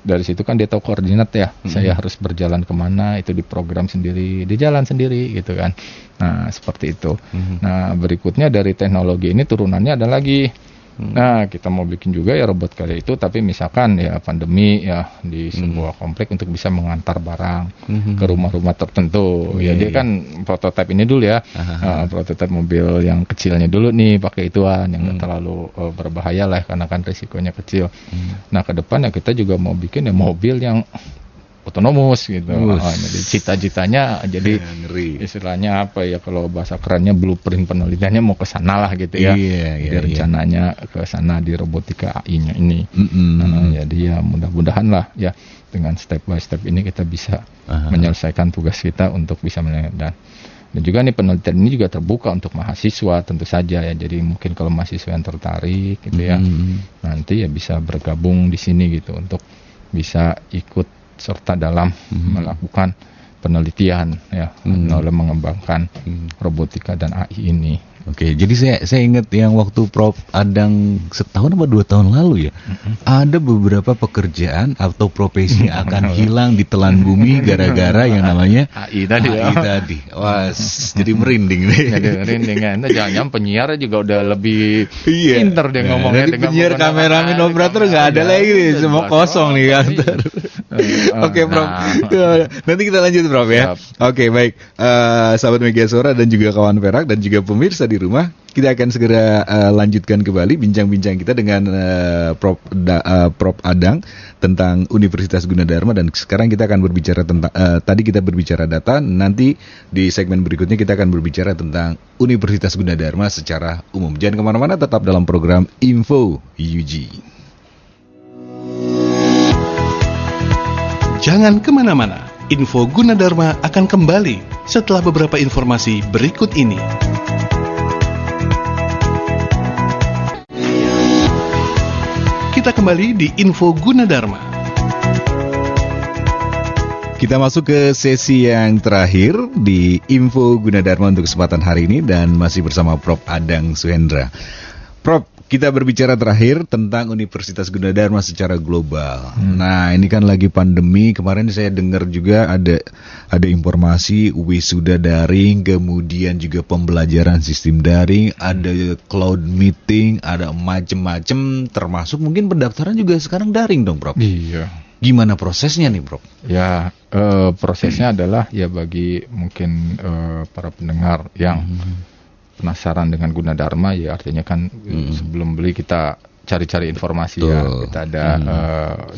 Speaker 5: dari situ kan dia tahu koordinat ya, saya harus berjalan kemana, itu diprogram sendiri, dia jalan sendiri gitu kan. Nah seperti itu. Nah berikutnya dari teknologi ini turunannya ada lagi. Nah kita mau bikin juga ya robot kayak itu, tapi misalkan ya pandemi ya di sebuah komplek untuk bisa mengantar barang ke rumah-rumah tertentu. Ya dia kan prototipe ini dulu ya, prototipe mobil yang kecilnya dulu nih pakai ituan yang nggak terlalu berbahaya lah karena kan risikonya kecil. Nah ke depan ya kita juga mau bikin ya mobil yang otonomus gitu. Jadi cita-citanya jadi istilahnya apa ya, kalau bahasa kerennya blueprint penelitiannya mau ke sana lah gitu ya. Jadi rencananya ke sana di robotika AI-nya ini. Jadi ya mudah-mudahan lah ya dengan step by step ini kita bisa menyelesaikan tugas kita untuk bisa menyelesaikan. Dan juga nih penelitian ini juga terbuka untuk mahasiswa tentu saja ya. Jadi mungkin kalau mahasiswa yang tertarik gitu ya, nanti ya bisa bergabung di sini gitu untuk bisa ikut serta dalam melakukan penelitian ya, dalam mengembangkan robotika dan AI ini.
Speaker 4: Oke, jadi saya ingat yang waktu Prof Adang setahun atau 2 tahun lalu ya, ada beberapa pekerjaan atau profesi yang akan hilang di telan bumi gara-gara yang namanya
Speaker 5: AI tadi.
Speaker 4: Wah, jadi merinding nih.
Speaker 5: Jadi merinding kan. Jangan-jangan penyiar juga udah lebih pinter dia ngomongnya.
Speaker 4: Jadi penyiar, kameramen, operator nggak ada lagi nih, semua kosong nih kantor. Oke, Prof. Nanti kita lanjut, Prof ya. Oke, baik. Sahabat Mega Suara dan juga kawan Perak dan juga pemirsa di rumah, kita akan segera lanjutkan kembali bincang-bincang kita dengan Prof Adang tentang Universitas Gunadarma, dan sekarang kita akan berbicara tentang tadi kita berbicara data, nanti di segmen berikutnya kita akan berbicara tentang Universitas Gunadarma secara umum. Jangan kemana-mana, tetap dalam program Info UG.
Speaker 3: Jangan kemana-mana, Info Gunadarma akan kembali setelah beberapa informasi berikut ini. Kita kembali di Info Gunadarma.
Speaker 4: Kita masuk ke sesi yang terakhir di Info Gunadarma untuk kesempatan hari ini, dan masih bersama Prof Adang Suhendra. Prof, kita berbicara terakhir tentang Universitas Gunadarma secara global. Nah, ini kan lagi pandemi. Kemarin saya dengar juga ada informasi wisuda daring, kemudian juga pembelajaran sistem daring, ada cloud meeting, ada macem-macem, termasuk mungkin pendaftaran juga sekarang daring dong, Prof.
Speaker 5: Iya.
Speaker 4: Gimana prosesnya nih, Prof?
Speaker 5: Ya, prosesnya adalah ya bagi mungkin para pendengar yang penasaran dengan Gunadarma, ya artinya kan sebelum beli kita cari-cari informasi ya. Kita ada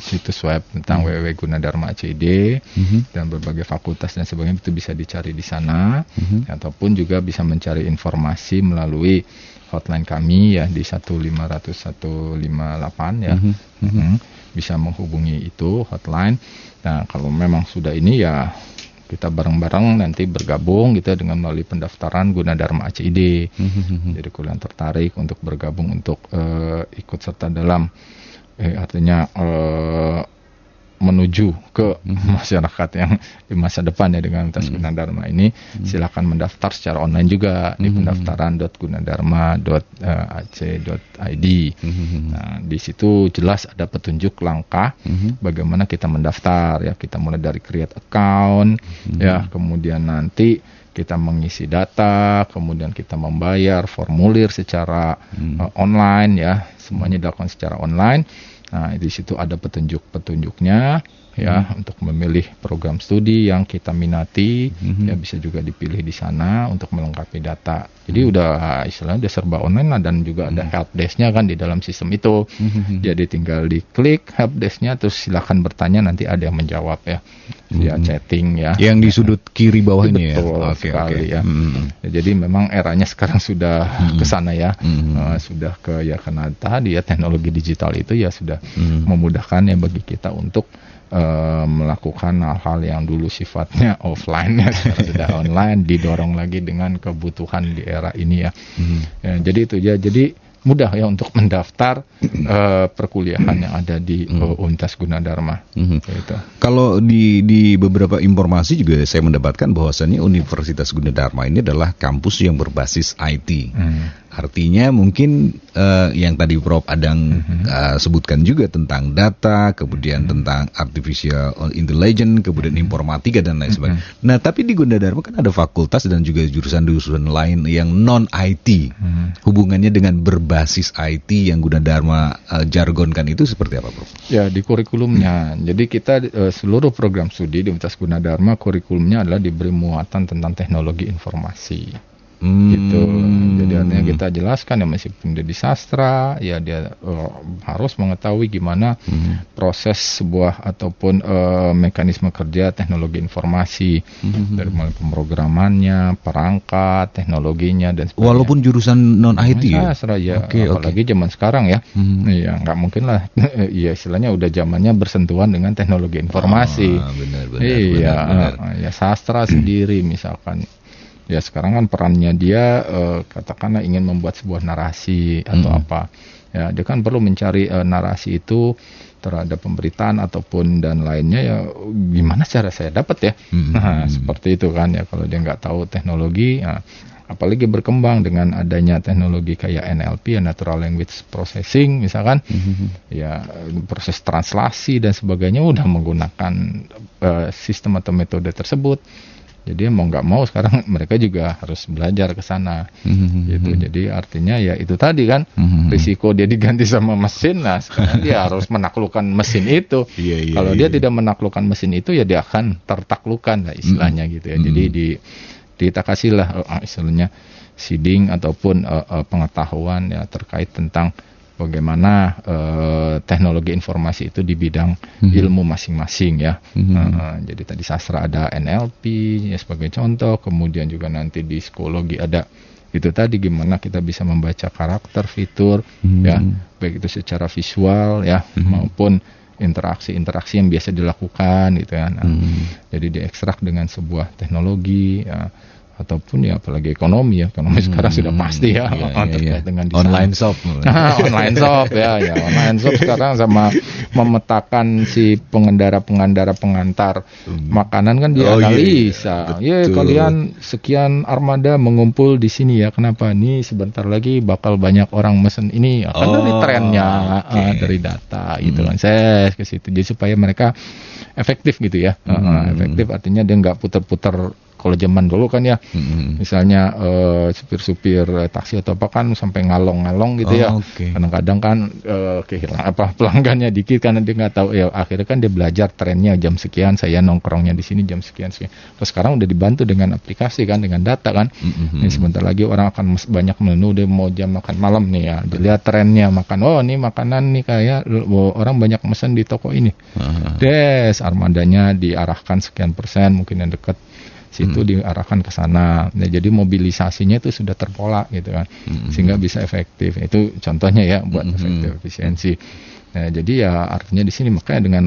Speaker 5: situs web tentang www.gunadarma.id dan berbagai fakultas dan sebagainya, itu bisa dicari di sana, ataupun juga bisa mencari informasi melalui hotline kami ya di 1-500-158 ya. Bisa menghubungi itu hotline. Nah, kalau memang sudah ini ya kita bareng-bareng nanti bergabung gitu dengan melalui pendaftaran Gunadarma ACID. Jadi kalau yang tertarik untuk bergabung untuk ikut serta dalam artinya menuju ke masyarakat yang di masa depan ya dengan Universitas Gunadarma ini, silakan mendaftar secara online juga di pendaftaran.gunadarma.ac.id. Nah, di situ jelas ada petunjuk langkah bagaimana kita mendaftar ya. Kita mulai dari create account ya, kemudian nanti kita mengisi data, kemudian kita membayar formulir secara online ya, semuanya dilakukan secara online. Nah, di situ ada petunjuk-petunjuknya ya untuk memilih program studi yang kita minati, ya bisa juga dipilih di sana untuk melengkapi data. Jadi udah istilahnya udah serba online lah, dan juga ada helpdesk-nya kan di dalam sistem itu. Jadi tinggal diklik helpdesk-nya, terus silakan bertanya, nanti ada yang menjawab ya. Dia chatting ya.
Speaker 4: Yang di sudut kiri bawah ini ya.
Speaker 5: Betul sekali ya. Ya. Jadi memang eranya sekarang sudah ke sana ya. Sudah ke ya, karena tadi ya teknologi digital itu ya sudah memudahkan ya bagi kita untuk melakukan hal-hal yang dulu sifatnya offline ya, sekarang sudah online, didorong lagi dengan kebutuhan di era ini ya. Ya, jadi itu ya, jadi mudah ya untuk mendaftar perkuliahan yang ada di Universitas Gunadarma. Gitu.
Speaker 4: Kalau di beberapa informasi juga saya mendapatkan bahwasannya Universitas Gunadarma ini adalah kampus yang berbasis IT. Artinya mungkin yang tadi Prof Adang sebutkan juga tentang data, kemudian tentang artificial intelligence, kemudian informatika dan lain sebagainya. Nah, tapi di Gunadarma kan ada fakultas dan juga jurusan-jurusan lain yang non-IT. Hubungannya dengan berbasis IT yang Gunadarma jargonkan itu seperti apa, Prof?
Speaker 5: Ya, di kurikulumnya. Jadi kita seluruh program studi di Universitas Gunadarma kurikulumnya adalah diberi muatan tentang teknologi informasi. Gitu. Jadi artinya kita jelaskan ya, meskipun dia di sastra ya dia harus mengetahui gimana proses sebuah ataupun mekanisme kerja teknologi informasi, dari mulai pemrogramannya, perangkat, teknologinya dan sebagainya.
Speaker 4: Walaupun jurusan non IT ya.
Speaker 5: Sastra ya, apalagi zaman sekarang ya. Ya nggak mungkin lah ya, istilahnya udah zamannya bersentuhan dengan teknologi informasi. Benar. Ya sastra sendiri misalkan. Ya sekarang kan perannya dia katakanlah ingin membuat sebuah narasi atau apa. Ya dia kan perlu mencari narasi itu terhadap pemberitaan ataupun dan lainnya, ya gimana cara saya dapat ya. Nah, seperti itu kan ya, kalau dia nggak tahu teknologi, ya, apalagi berkembang dengan adanya teknologi kayak NLP, ya, Natural Language Processing misalkan, ya proses translasi dan sebagainya udah menggunakan sistem atau metode tersebut. Jadi mau nggak mau sekarang mereka juga harus belajar ke sana, gitu. Jadi artinya ya itu tadi kan, risiko dia diganti sama mesin, nah sekarang dia harus menaklukkan mesin itu. Kalau dia tidak menaklukkan mesin itu, ya dia akan tertaklukkan lah istilahnya gitu ya. Jadi kita kasihlah istilahnya seeding ataupun pengetahuan ya terkait tentang bagaimana teknologi informasi itu di bidang ilmu masing-masing ya. Jadi tadi sastra ada NLP ya sebagai contoh, kemudian juga nanti di psikologi ada itu tadi gimana kita bisa membaca karakter, fitur ya, baik itu secara visual ya maupun interaksi-interaksi yang biasa dilakukan gitu ya. Jadi diekstrak dengan sebuah teknologi ya, ataupun ya apalagi ekonomi sekarang sudah pasti ya, terkait dengan desain.
Speaker 4: Online shop.
Speaker 5: Online shop ya online shop sekarang sama memetakan si pengantar makanan kan dia analisa. Kalian sekian armada mengumpul di sini ya, kenapa nih sebentar lagi bakal banyak orang mesen ini ya, kan dari trennya, dari data gitu kan, saya ke situ jadi supaya mereka efektif gitu ya. Efektif artinya dia nggak putar-putar. Kalau zaman dulu kan ya, misalnya supir-supir taksi atau apa kan sampai ngalong-ngalong gitu ya. Kadang-kadang kan kehilangan pelanggannya dikit karena dia nggak tahu ya. Akhirnya kan dia belajar trennya jam sekian saya nongkrongnya di sini jam sekian. Terus sekarang udah dibantu dengan aplikasi kan, dengan data kan. Ini sebentar lagi orang akan banyak menu, dia mau jam makan malam nih ya. Dilihat trennya makan. Oh ini makanan nih kayak orang banyak mesen di toko ini. Armadanya diarahkan sekian persen mungkin yang dekat situ diarahkan ke sana. Nah, jadi mobilisasinya itu sudah terpola gitu kan, sehingga bisa efektif. Itu contohnya ya buat efektif efisiensi. Nah, jadi ya artinya di sini makanya dengan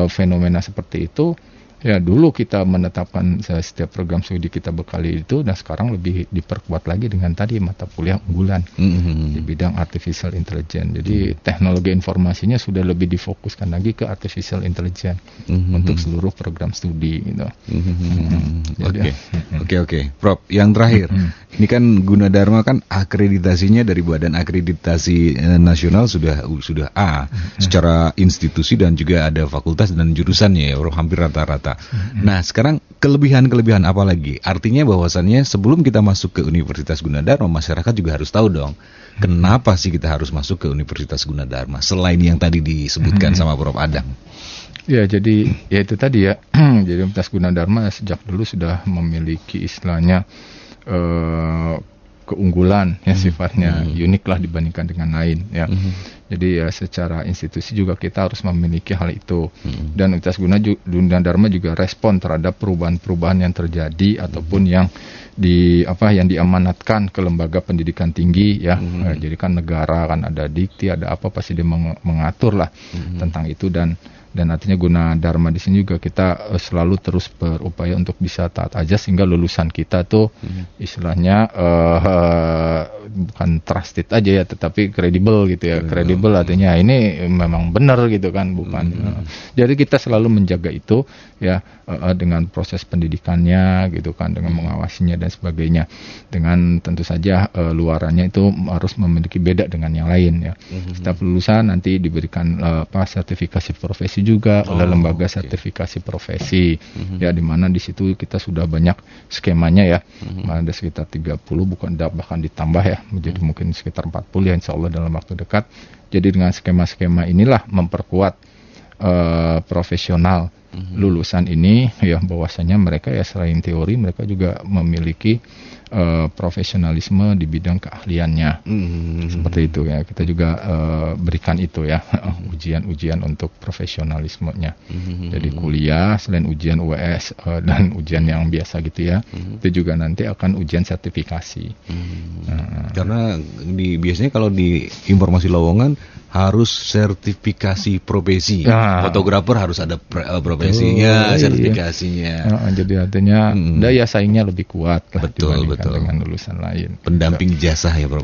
Speaker 5: fenomena seperti itu, ya dulu kita menetapkan setiap program studi kita bekali itu, dan sekarang lebih diperkuat lagi dengan tadi mata kuliah unggulan di bidang artificial intelligence. Jadi teknologi informasinya sudah lebih difokuskan lagi ke artificial intelligence untuk seluruh program studi gitu.
Speaker 4: Oke. Prof, yang terakhir, ini kan Gunadarma kan akreditasinya dari Badan Akreditasi Nasional sudah A secara institusi, dan juga ada fakultas dan jurusannya ya, hampir rata-rata. biasa. Nah, sekarang kelebihan-kelebihan apa lagi? Artinya bahwasannya sebelum kita masuk ke Universitas Gunadarma, masyarakat juga harus tahu dong, kenapa sih kita harus masuk ke Universitas Gunadarma selain yang tadi disebutkan sama Prof. Adang.
Speaker 5: Ya, jadi ya itu tadi ya. Jadi Universitas Gunadarma sejak dulu sudah memiliki istilahnya keunggulan ya, sifatnya unik lah dibandingkan dengan lain ya. Jadi ya secara institusi juga kita harus memiliki hal itu. Dan Universitas Gunadarma juga respon terhadap perubahan-perubahan yang terjadi ataupun yang yang diamanatkan ke lembaga pendidikan tinggi ya. Jadi kan negara kan ada dikti, ada apa pasti dia mengatur lah tentang itu, dan artinya Gunadarma di sini juga kita selalu terus berupaya untuk bisa taat ajas sehingga lulusan kita tuh istilahnya bukan trusted aja ya, tetapi kredibel gitu ya. Kredibel artinya ini memang benar gitu kan, bukan. Jadi kita selalu menjaga itu ya, dengan proses pendidikannya gitu kan, dengan mengawasinya dan sebagainya. Dengan tentu saja luarannya itu harus memiliki beda dengan yang lain ya. Setiap lulusan nanti diberikan sertifikasi profesi juga oleh lembaga sertifikasi profesi ya, di mana di situ kita sudah banyak skemanya ya. Ada sekitar 30 bahkan ditambah ya menjadi mungkin sekitar 40 ya insyaallah dalam waktu dekat. Jadi dengan skema-skema inilah memperkuat profesional lulusan ini ya, bahwasanya mereka ya selain teori mereka juga memiliki profesionalisme di bidang keahliannya. Seperti itu ya, kita juga berikan itu ya, ujian-ujian untuk profesionalismenya. Jadi kuliah selain ujian UAS dan ujian yang biasa gitu ya, itu juga nanti akan ujian sertifikasi.
Speaker 4: Karena biasanya kalau di informasi lowongan harus sertifikasi profesi. Fotografer harus ada profesinya, sertifikasinya.
Speaker 5: Jadi artinya daya saingnya lebih kuat lah
Speaker 4: betul.
Speaker 5: dengan lulusan lain.
Speaker 4: Pendamping ijazah ya Prof.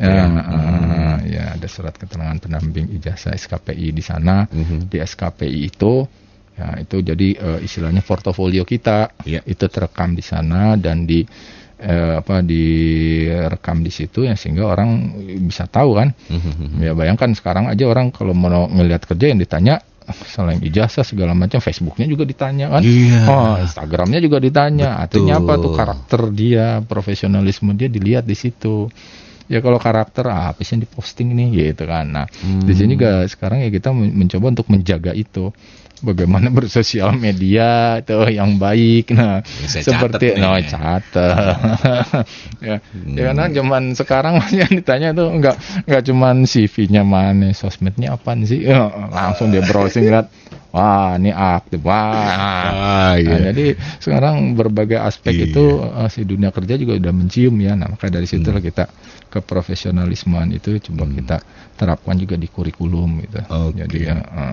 Speaker 5: Ya, ada surat keterangan pendamping ijazah SKPI di sana. Di SKPI itu ya, itu jadi istilahnya portofolio kita itu terekam di sana dan direkam di situ ya, sehingga orang bisa tahu kan. Ya bayangkan sekarang aja orang kalau mau ngelihat kerja yang ditanya selain ijazah segala macam, Facebooknya juga ditanya kan, Instagramnya juga ditanya. Artinya apa tuh, karakter dia, profesionalisme dia dilihat di situ. Ya kalau karakter apa sih yang diposting nih gitu kan. Nah di sini juga sekarang ya kita mencoba untuk menjaga itu. Bagaimana bersosial media itu yang baik. Nah, seperti catat. Ya karena zaman sekarang yang ditanya tuh enggak cuman CV-nya mana, sosmednya apaan sih? Langsung dia browsing lihat, wah ini aktif, Nah, jadi sekarang berbagai aspek itu si dunia kerja juga udah mencium ya. Nah, maka dari situlah kita keprofesionalismean itu coba kita terapkan juga di kurikulum gitu. Jadi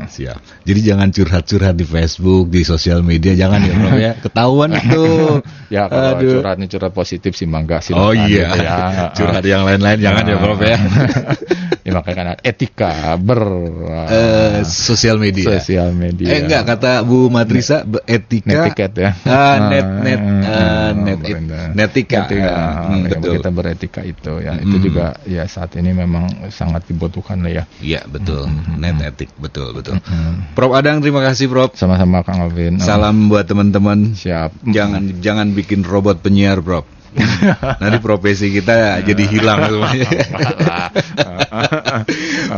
Speaker 4: siap. Jadi jangan curhat di Facebook, di sosial media, jangan ya Prof ya. Ketahuan itu.
Speaker 5: Ya kalau curhat positif sih mangga silakan.
Speaker 4: Gitu ya. Curhat yang lain-lain jangan ya Prof ya.
Speaker 5: Ya makanya kan etika
Speaker 4: sosial media. Enggak, kata Bu Matrisa etika.
Speaker 5: Netiket ya.
Speaker 4: Netika.
Speaker 5: Betul. Kita beretika itu ya. Itu juga ya saat ini memang sangat dibutuhkan lah ya.
Speaker 4: Iya betul. Net etik betul. Prof Adang, terima kasih Prof.
Speaker 5: Sama-sama Kang Alvin.
Speaker 4: Salam buat teman-teman.
Speaker 5: Siap.
Speaker 4: Jangan bikin robot penyiar Prof. Nanti profesi kita jadi hilang semuanya.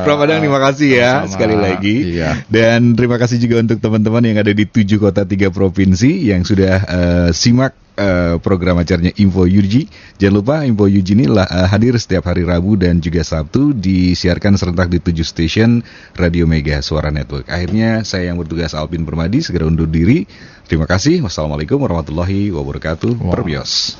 Speaker 4: Prof Adang, terima kasih ya sekali lagi. Dan terima kasih juga untuk teman-teman yang ada di 7 kota 3 provinsi yang sudah simak program acaranya Info UG. Jangan lupa Info UG ini hadir setiap hari Rabu dan juga Sabtu, disiarkan serentak di 7 stasiun Radio Mega Suara Network. Akhirnya saya yang bertugas Alvin Permadi segera undur diri. Terima kasih. Wassalamualaikum warahmatullahi wabarakatuh. Perbios.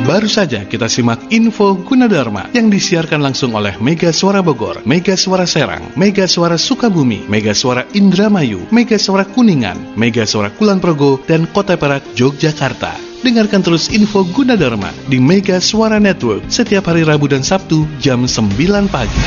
Speaker 3: Baru saja kita simak Info Gunadarma yang disiarkan langsung oleh Mega Suara Bogor, Mega Suara Serang, Mega Suara Sukabumi, Mega Suara Indramayu, Mega Suara Kuningan, Mega Suara Kulon Progo, dan Kota Perak, Yogyakarta. Dengarkan terus Info Gunadarma di Mega Suara Network setiap hari Rabu dan Sabtu jam 9 pagi.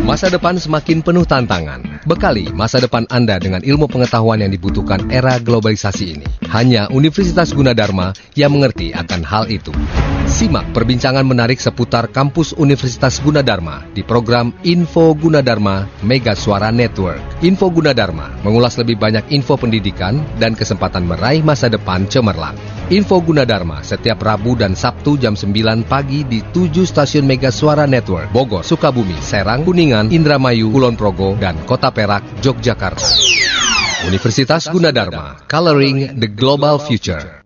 Speaker 6: Masa depan semakin penuh tantangan. Bekali masa depan Anda dengan ilmu pengetahuan yang dibutuhkan era globalisasi ini. Hanya Universitas Gunadarma yang mengerti akan hal itu. Simak perbincangan menarik seputar kampus Universitas Gunadarma di program Info Gunadarma Mega Suara Network. Info Gunadarma mengulas lebih banyak info pendidikan dan kesempatan meraih masa depan cemerlang. Info Gunadarma setiap Rabu dan Sabtu jam 9 pagi di 7 stasiun Mega Suara Network, Bogor, Sukabumi, Serang, Kuningan, Indramayu, Kulon Progo, dan Kota Perak, Yogyakarta. Universitas Gunadarma, Coloring the Global Future.